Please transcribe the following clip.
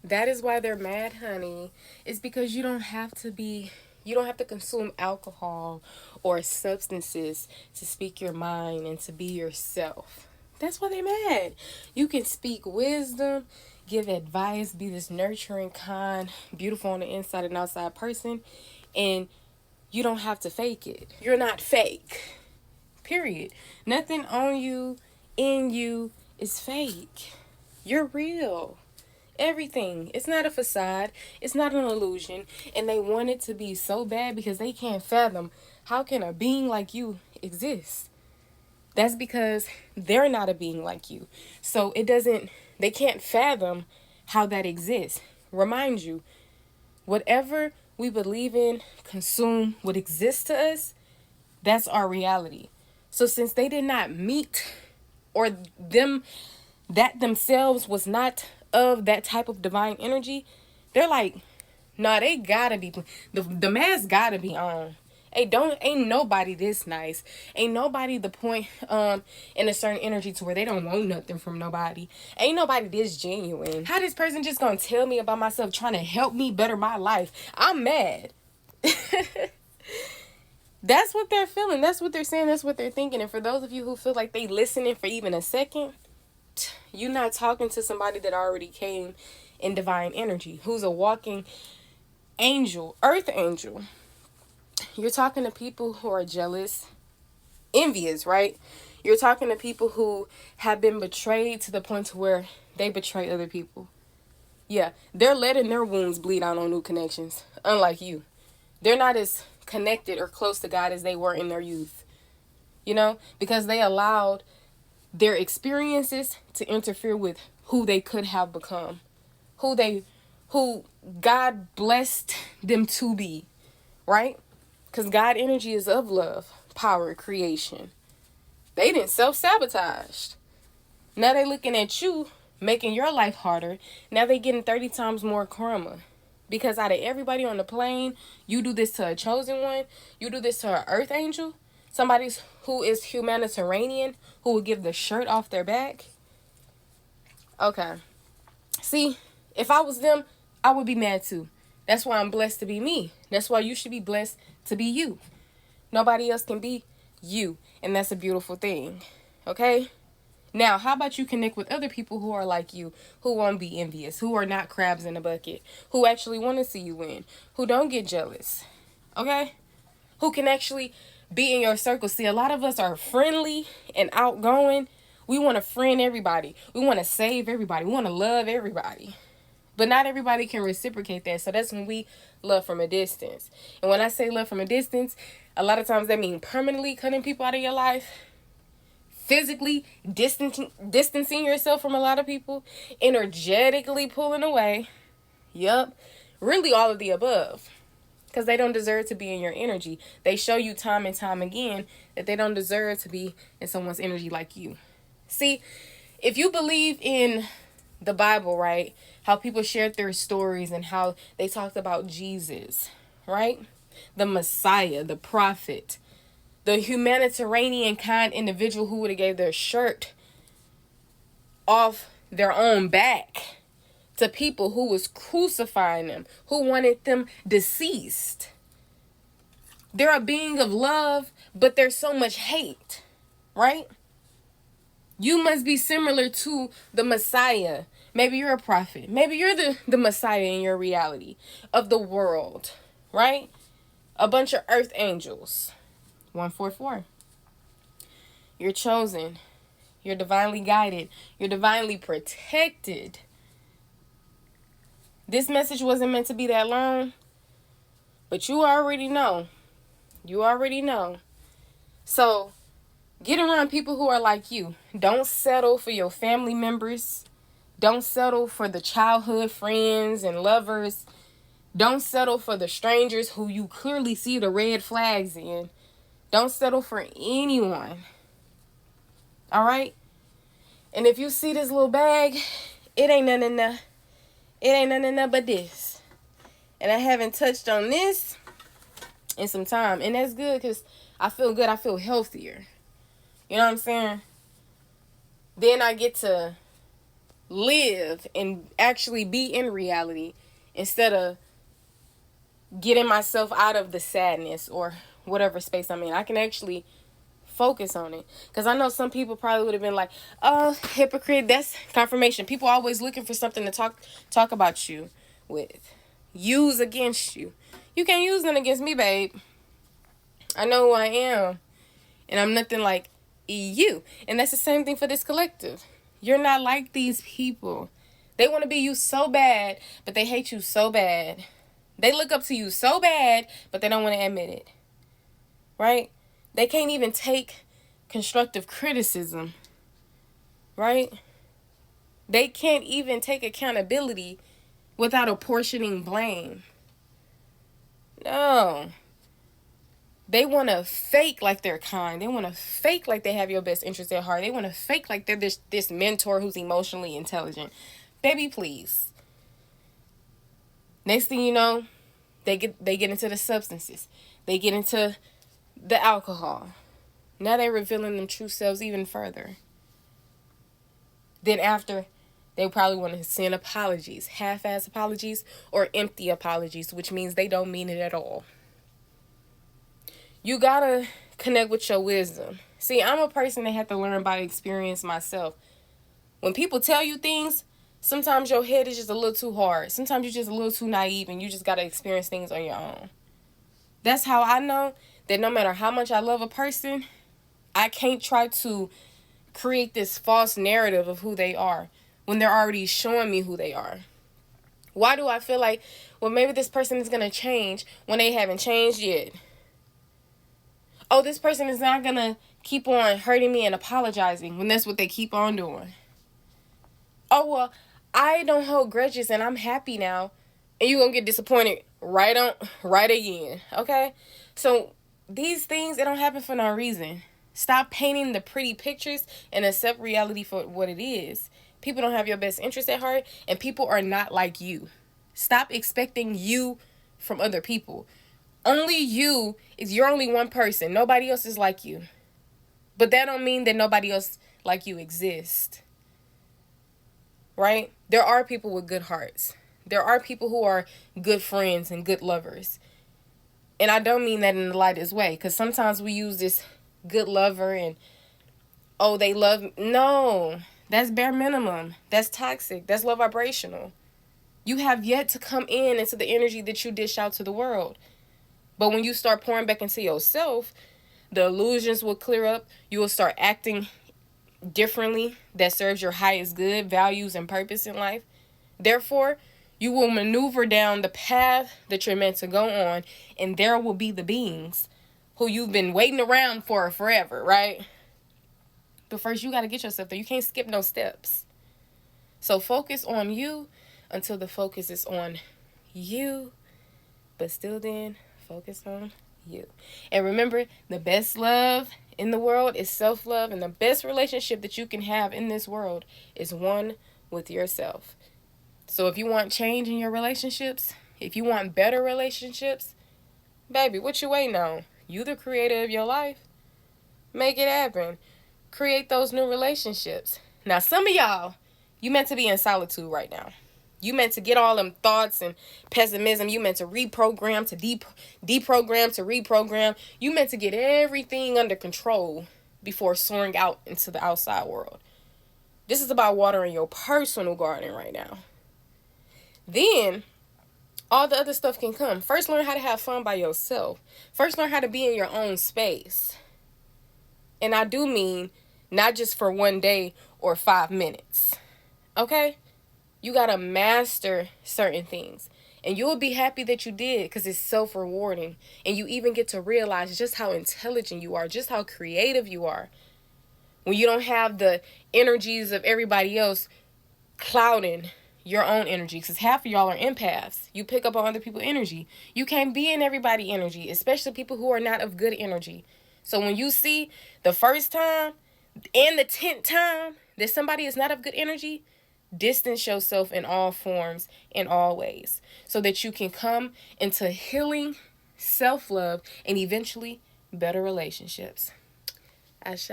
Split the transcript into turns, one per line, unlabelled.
That is why they're mad, honey. It's because you don't have to consume alcohol or substances to speak your mind and to be yourself. That's why they're mad. You can speak wisdom, give advice, be this nurturing, kind, beautiful on the inside and outside person, and you don't have to fake it. You're not fake. Period. Nothing on you, in you, is fake. You're real. Everything. It's not a facade. It's not an illusion. And they want it to be so bad because they can't fathom how can a being like you exist. That's because they're not a being like you. So they can't fathom how that exists. Remind you, whatever we believe in, consume, what exists to us, that's our reality. So since they did not meet, or that themselves was not of that type of divine energy, they're like, nah, they gotta be, the mask gotta be on. Hey, ain't nobody this nice. Ain't nobody the point in a certain energy to where they don't want nothing from nobody. Ain't nobody this genuine. How this person just gonna tell me about myself, trying to help me better my life? I'm mad. That's what they're feeling. That's what they're saying. That's what they're thinking. And for those of you who feel like they listening for even a second, you're not talking to somebody that already came in divine energy, who's a walking angel, earth angel. You're talking to people who are jealous, envious, right? You're talking to people who have been betrayed to the point to where they betray other people. Yeah, they're letting their wounds bleed out on new connections, unlike you. They're not as connected or close to God as they were in their youth, because they allowed their experiences to interfere with who they could have become, who God blessed them to be, right? Because God energy is of love, power, creation. They didn't self-sabotage. Now they looking at you, making your life harder. Now they getting 30 times more karma. Because out of everybody on the plane, you do this to a chosen one. You do this to an earth angel. Somebody who is humanitarian, who will give the shirt off their back. Okay. See, if I was them, I would be mad too. That's why I'm blessed to be me. That's why you should be blessed to be you. Nobody else can be you. And that's a beautiful thing. Okay? Now, how about you connect with other people who are like you, who won't be envious, who are not crabs in a bucket, who actually want to see you win, who don't get jealous, okay? Who can actually be in your circle. See, a lot of us are friendly and outgoing. We want to friend everybody. We want to save everybody. We want to love everybody. But not everybody can reciprocate that. So that's when we love from a distance. And when I say love from a distance, a lot of times that means permanently cutting people out of your life, physically distancing yourself from a lot of people, energetically pulling away. Yup. Really all of the above. Because they don't deserve to be in your energy. They show you time and time again that they don't deserve to be in someone's energy like you. See, if you believe in the Bible, right? How people shared their stories and how they talked about Jesus, right? The Messiah, the prophet, the humanitarian kind individual who would have gave their shirt off their own back to people who was crucifying them, who wanted them deceased. They're a being of love, but there's so much hate, right? You must be similar to the Messiah. Maybe you're a prophet. Maybe you're the Messiah in your reality of the world, right? A bunch of earth angels. 144. You're chosen. You're divinely guided. You're divinely protected. This message wasn't meant to be that long, but you already know. You already know. So, get around people who are like you. Don't settle for your family members. Don't settle for the childhood friends and lovers. Don't settle for the strangers who you clearly see the red flags in. Don't settle for anyone. All right? And if you see this little bag, it ain't nothing in there. It ain't nothing in there but this. And I haven't touched on this in some time. And that's good because I feel good. I feel healthier. You know what I'm saying? Then I get to live and actually be in reality instead of getting myself out of the sadness or whatever space I'm in. I can actually focus on it. Because I know some people probably would have been like, oh, hypocrite, that's confirmation. People always looking for something to talk about you with. Use against you. You can't use them against me, babe. I know who I am. And I'm nothing like you. And that's the same thing for this collective. You're not like these people. They want to be you so bad, but they hate you so bad. They look up to you so bad, but they don't want to admit it. Right? They can't even take constructive criticism. Right? They can't even take accountability without apportioning blame. No. They want to fake like they're kind. They want to fake like they have your best interest at heart. They want to fake like they're this mentor who's emotionally intelligent. Baby, please. Next thing you know, they get into the substances. They get into the alcohol. Now they're revealing them true selves even further. Then after, they probably want to send apologies, half-ass apologies or empty apologies, which means they don't mean it at all. You gotta connect with your wisdom. See, I'm a person that had to learn by experience myself. When people tell you things, sometimes your head is just a little too hard. Sometimes you're just a little too naive and you just gotta experience things on your own. That's how I know that no matter how much I love a person, I can't try to create this false narrative of who they are when they're already showing me who they are. Why do I feel like, well, maybe this person is gonna change when they haven't changed yet? Oh, this person is not going to keep on hurting me and apologizing when that's what they keep on doing. Oh, well, I don't hold grudges and I'm happy now. And you're going to get disappointed right again. Okay? So these things, they don't happen for no reason. Stop painting the pretty pictures and accept reality for what it is. People don't have your best interest at heart and people are not like you. Stop expecting you from other people. Only you you're only one person. Nobody else is like you. But that don't mean that nobody else like you exists. Right? There are people with good hearts. There are people who are good friends and good lovers. And I don't mean that in the lightest way. Because sometimes we use this good lover and, oh, they love me. No. That's bare minimum. That's toxic. That's low vibrational. You have yet to come into the energy that you dish out to the world. But when you start pouring back into yourself, the illusions will clear up. You will start acting differently that serves your highest good, values, and purpose in life. Therefore, you will maneuver down the path that you're meant to go on, and there will be the beings who you've been waiting around for forever, right? But first, you got to get yourself there. You can't skip no steps. So focus on you until the focus is on you. But still then, focus on you. And remember, the best love in the world is self-love. And the best relationship that you can have in this world is one with yourself. So if you want change in your relationships, if you want better relationships, baby, what you waiting on? You the creator of your life. Make it happen. Create those new relationships. Now, some of y'all, you meant to be in solitude right now. You meant to get all them thoughts and pessimism. You meant to reprogram, to deprogram, to reprogram. You meant to get everything under control before soaring out into the outside world. This is about watering your personal garden right now. Then, all the other stuff can come. First, learn how to have fun by yourself. First, learn how to be in your own space. And I do mean not just for one day or 5 minutes. Okay? You got to master certain things. And you'll be happy that you did because it's self-rewarding. And you even get to realize just how intelligent you are, just how creative you are. When you don't have the energies of everybody else clouding your own energy. Because half of y'all are empaths. You pick up on other people's energy. You can't be in everybody's energy, especially people who are not of good energy. So when you see the first time and the 10th time that somebody is not of good energy, distance yourself in all forms, in all ways, so that you can come into healing, self-love, and eventually better relationships. Ashe.